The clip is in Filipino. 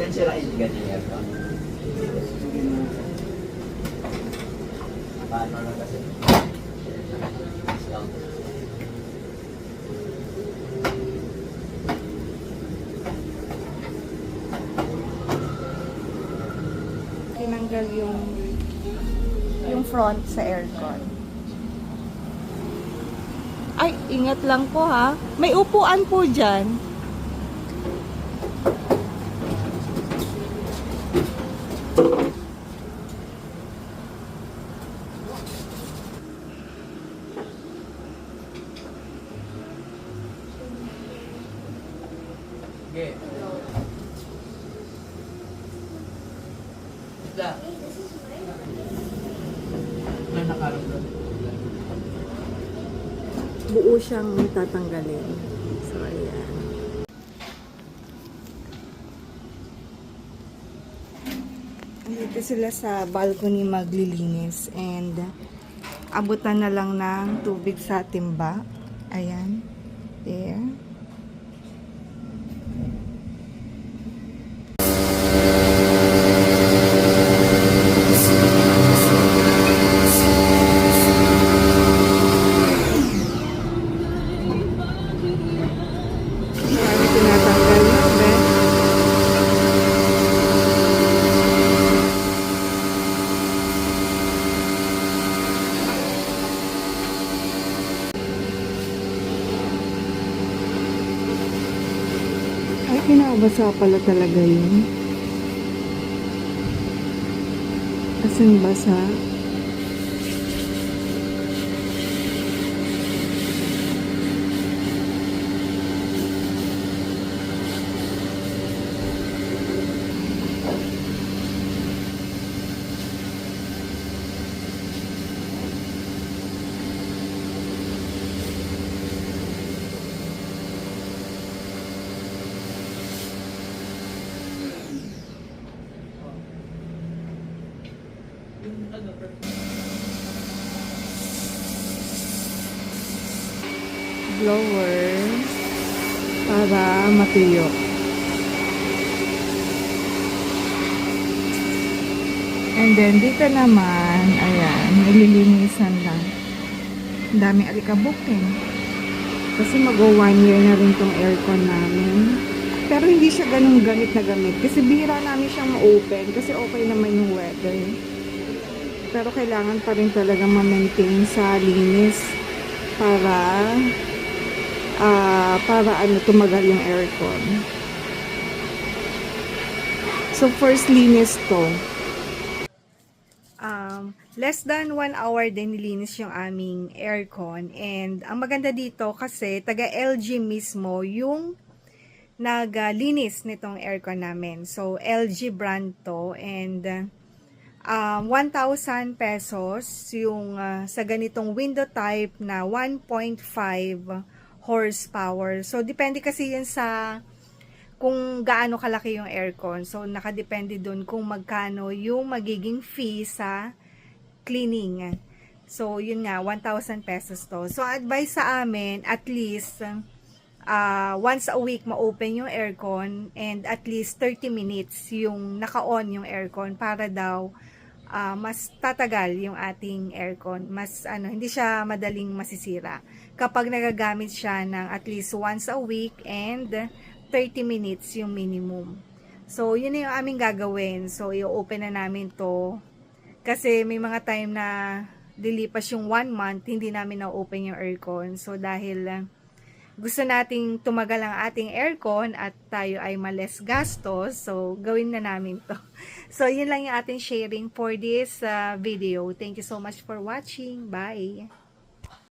Yan sila ganyan yan. Paano na kasi? Tinanggal yung front sa aircon. Ay, ingat lang po ha. May upuan po dyan. Okay. Isla. Ano nakarap doon? Buo siyang tatanggalin. So, ayan. Dito sila sa balcony maglilinis and abutan na lang ng tubig sa timba. Ayan. There. Ay, kinabasa pala talaga yun. Asan basa? Blower para matuyo. And then dito naman, ayan, nililinisan lang. Ang daming alikabukin. Kasi mag-1 year na rin tong aircon namin. Pero hindi siya ganun gamit na gamit. Kasi bihira namin siyang ma-open. Kasi okay naman yung weather. Pero kailangan pa rin talaga ma-maintain sa linis para ano tumagal yung aircon. So first linis to. Less than 1 hour din nilinis yung aming aircon, and ang maganda dito kasi taga LG mismo yung naglinis nitong aircon namin. So LG brand to, and 1,000 pesos yung sa ganitong window type na 1.5 horsepower. So depende kasi yun sa kung gaano kalaki yung aircon. So nakadepende dun kung magkano yung magiging fee sa cleaning. So yun nga, 1,000 pesos to. So advice sa amin, at least once a week ma-open yung aircon, and at least 30 minutes yung naka-on yung aircon para daw mas tatagal yung ating aircon. Mas hindi siya madaling masisira kapag nagagamit siya ng at least once a week and 30 minutes yung minimum. So yun na yung aming gagawin. So i-open na namin to kasi may mga time na dilipas yung 1 month hindi namin na-open yung aircon. So dahil gusto nating tumagal ang ating aircon at tayo ay males gastos, so gawin na namin to. So yun lang yung ating sharing for this video. Thank you so much for watching. Bye!